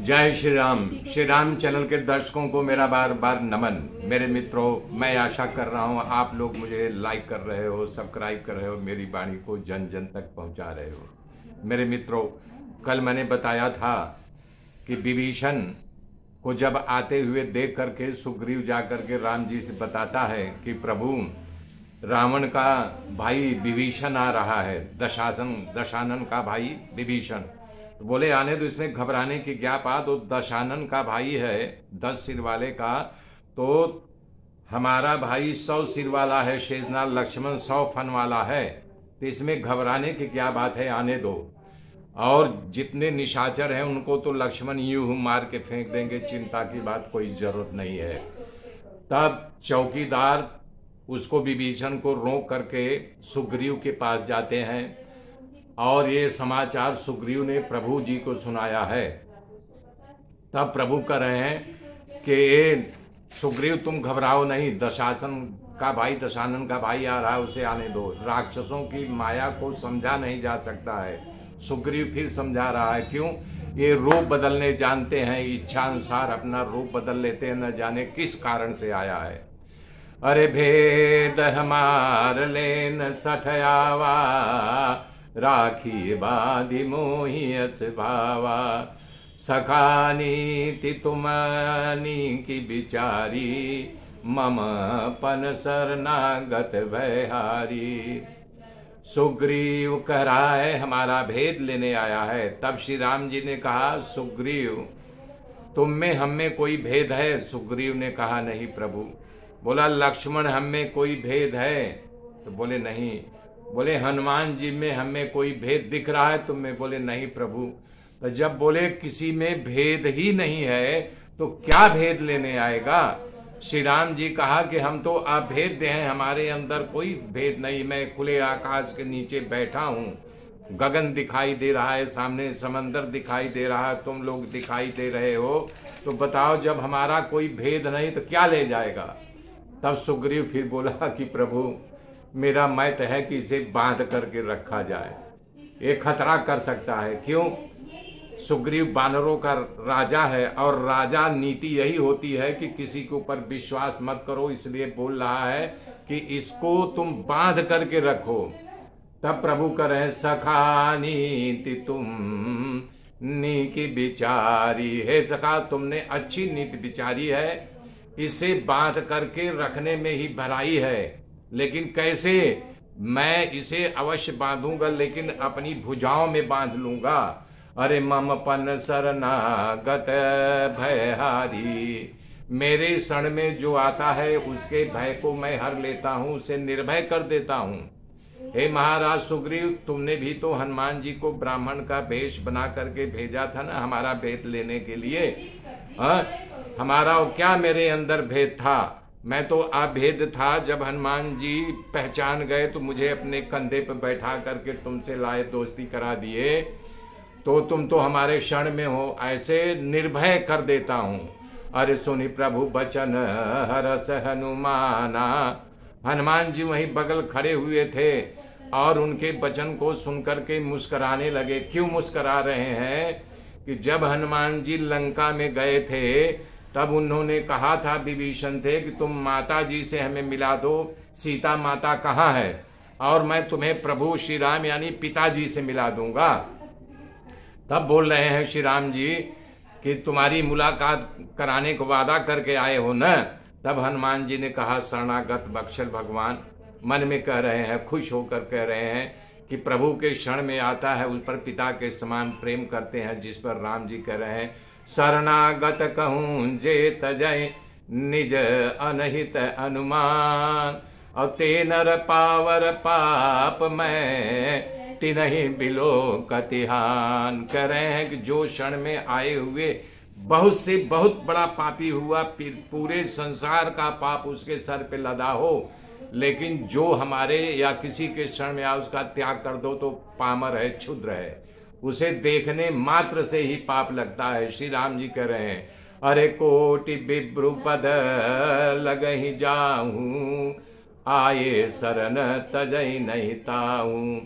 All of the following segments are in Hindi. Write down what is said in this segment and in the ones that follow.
जय श्री राम। श्री राम चैनल के दर्शकों को मेरा बार बार नमन। मेरे मित्रों, मैं आशा कर रहा हूँ आप लोग मुझे लाइक कर रहे हो, सब्सक्राइब कर रहे हो, मेरी वाणी को जन जन तक पहुँचा रहे हो। मेरे मित्रों, कल मैंने बताया था कि विभीषण को जब आते हुए देख करके सुग्रीव जा करके राम जी से बताता है कि प्रभु, रावण का भाई विभीषण आ रहा है, दशानन का भाई विभीषण। तो बोले आने तो इसमें घबराने की क्या बात, तो दशानन का भाई है 10 सिर वाले का, तो हमारा भाई 100 सिर वाला है, शेषनाग लक्ष्मण 100 फन वाला है, तो इसमें घबराने की क्या बात है, आने दो। और जितने निशाचर हैं उनको तो लक्ष्मण यूं मार के फेंक देंगे, चिंता की बात कोई जरूरत नहीं है। तब चौकीदार उसको विभीषण को रोक करके सुग्रीव के पास जाते हैं और ये समाचार सुग्रीव ने प्रभु जी को सुनाया है। तब प्रभु कह रहे हैं कि सुग्रीव तुम घबराओ नहीं, दशानन का भाई आ रहा है, उसे आने दो। राक्षसों की माया को समझा नहीं जा सकता है। सुग्रीव फिर समझा रहा है, क्यों? ये रूप बदलने जानते हैं, इच्छा अनुसार अपना रूप बदल लेते हैं, न जाने किस कारण से आया है। अरे भेद हमार लेन सठयावा, राखी बाधी मोही अस भावा, सखा नीति तुमनी की बिचारी, मम पन शरणागत भयहारी। सुग्रीव कह रहा है हमारा भेद लेने आया है। तब श्री राम जी ने कहा, सुग्रीव तुम में हम में कोई भेद है? सुग्रीव ने कहा नहीं प्रभु। बोला लक्ष्मण हम में कोई भेद है? तो बोले नहीं। बोले हनुमान जी में हमें कोई भेद दिख रहा है? तुम में? बोले नहीं प्रभु। तो जब बोले किसी में भेद ही नहीं है तो क्या भेद लेने आएगा? श्री राम जी कहा कि हम तो अभेद हैं, हमारे अंदर कोई भेद नहीं। मैं खुले आकाश के नीचे बैठा हूँ, गगन दिखाई दे रहा है, सामने समंदर दिखाई दे रहा है, तुम लोग दिखाई दे रहे हो, तो बताओ जब हमारा कोई भेद नहीं तो क्या ले जाएगा? तब सुग्रीव फिर बोला कि प्रभु मेरा मत है कि इसे बांध करके रखा जाए, ये खतरा कर सकता है। क्यों? सुग्रीव बानरों का राजा है और राजा नीति यही होती है कि किसी के ऊपर विश्वास मत करो, इसलिए बोल रहा है कि इसको तुम बांध करके रखो। तब प्रभु कह रहे हैं सखा नीति तुम नी की बिचारी, हे सखा तुमने अच्छी नीति बिचारी है, इसे बांध करके रखने में ही भलाई है। लेकिन कैसे? मैं इसे अवश्य बांधूंगा, लेकिन अपनी भुजाओं में बांध लूंगा। अरे मम पन शरणागत भयहारी, मेरे शरण में जो आता है उसके भय को मैं हर लेता हूँ, उसे निर्भय कर देता हूँ। हे महाराज सुग्रीव, तुमने भी तो हनुमान जी को ब्राह्मण का वेश बना करके भेजा था ना हमारा भेद लेने के लिए। हमारा क्या मेरे अंदर भेद था? मैं तो अभेद था। जब हनुमान जी पहचान गए तो मुझे अपने कंधे पर बैठा करके तुमसे लाए दोस्ती करा दिए, तो तुम तो हमारे शरण में हो, ऐसे निर्भय कर देता हूँ। अरे सुनि प्रभु बचन हरस हनुमाना, हनुमान जी वहीं बगल खड़े हुए थे और उनके वचन को सुनकर के मुस्कराने लगे। क्यों मुस्करा रहे हैं? कि जब हनुमान जी लंका में गए थे तब उन्होंने कहा था विभीषण थे कि तुम माता जी से हमें मिला दो, सीता माता कहाँ है, और मैं तुम्हें प्रभु श्री राम यानी पिताजी से मिला दूंगा। तब बोल रहे हैं श्री राम जी कि तुम्हारी मुलाकात कराने को वादा करके आए हो न? तब हनुमान जी ने कहा शरणागत बख्शल भगवान, मन में कह रहे हैं, खुश होकर कह रहे हैं कि प्रभु के शरण में आता है उस पर पिता के समान प्रेम करते हैं। जिस पर राम जी कह रहे हैं शरणागत कहूं जे तजय निज अनहित अनुमान, और ते नर पावर पाप मैं तिनहि बिलो कतिहान। कह रहे हैं कि जो क्षण में आए हुए बहुत से बहुत बड़ा पापी हुआ, पूरे संसार का पाप उसके सर पे लदा हो, लेकिन जो हमारे या किसी के शरण में आ उसका त्याग कर दो तो पामर है, क्षुद्र है, उसे देखने मात्र से ही पाप लगता है। श्री राम जी कह रहे हैं अरे कोटि बिभ्रु पद लगहि जाऊं, आये शरण तजई नहीं ताऊं,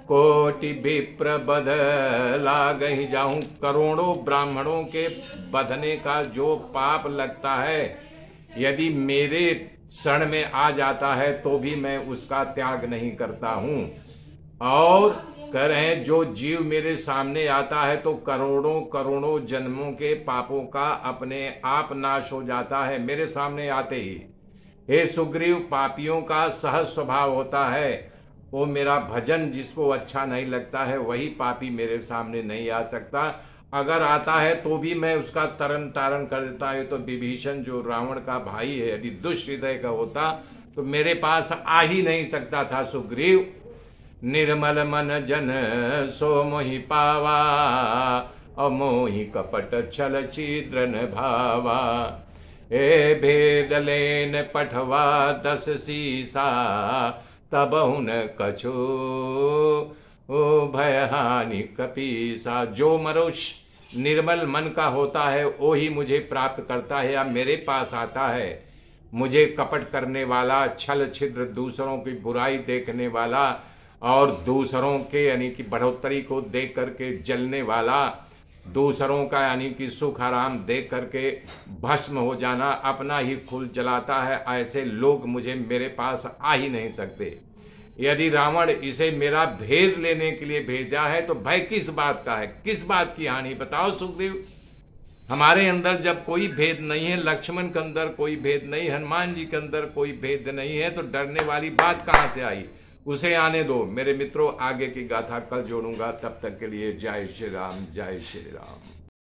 कोटि विप्र बदला गही जाऊं। करोड़ों ब्राह्मणों के बधने का जो पाप लगता है, यदि मेरे शरण में आ जाता है तो भी मैं उसका त्याग नहीं करता हूं। और कह रहे हैं जो जीव मेरे सामने आता है तो करोड़ों करोड़ों जन्मों के पापों का अपने आप नाश हो जाता है मेरे सामने आते ही। हे सुग्रीव, पापियों का सहज स्वभाव होता है, वो मेरा भजन जिसको अच्छा नहीं लगता है वही पापी मेरे सामने नहीं आ सकता। अगर आता है तो भी मैं उसका तरन तारण कर देता हूं। तो विभीषण जो रावण का भाई है, यदि दुष्ट हृदय का होता तो मेरे पास आ ही नहीं सकता था। सुग्रीव, निर्मल मन जन सो मोहि पावा, अमोहि कपट छल छिद्र न भावा। हे भेद लेन पठवा 10 सीसा, तब हुन कछु भयहानि कपीसा। जो मनुष्य निर्मल मन का होता है वो ही मुझे प्राप्त करता है या मेरे पास आता है। मुझे कपट करने वाला, छल छिद्र, दूसरों की बुराई देखने वाला और दूसरों के यानी कि बढ़ोतरी को देख करके जलने वाला, दूसरों का यानी कि सुख आराम देख करके भस्म हो जाना, अपना ही खून जलाता है, ऐसे लोग मुझे मेरे पास आ ही नहीं सकते। यदि रावण इसे मेरा भेद लेने के लिए भेजा है तो भय किस बात का है, किस बात की हानि, बताओ सुखदेव। हमारे अंदर जब कोई भेद नहीं है, लक्ष्मण के अंदर कोई भेद नहीं, हनुमान जी के अंदर कोई भेद नहीं है, तो डरने वाली बात कहां से आई। उसे आने दो मेरे मित्रों, आगे की गाथा कल जोड़ूंगा। तब तक के लिए जय श्री राम, जय श्री राम।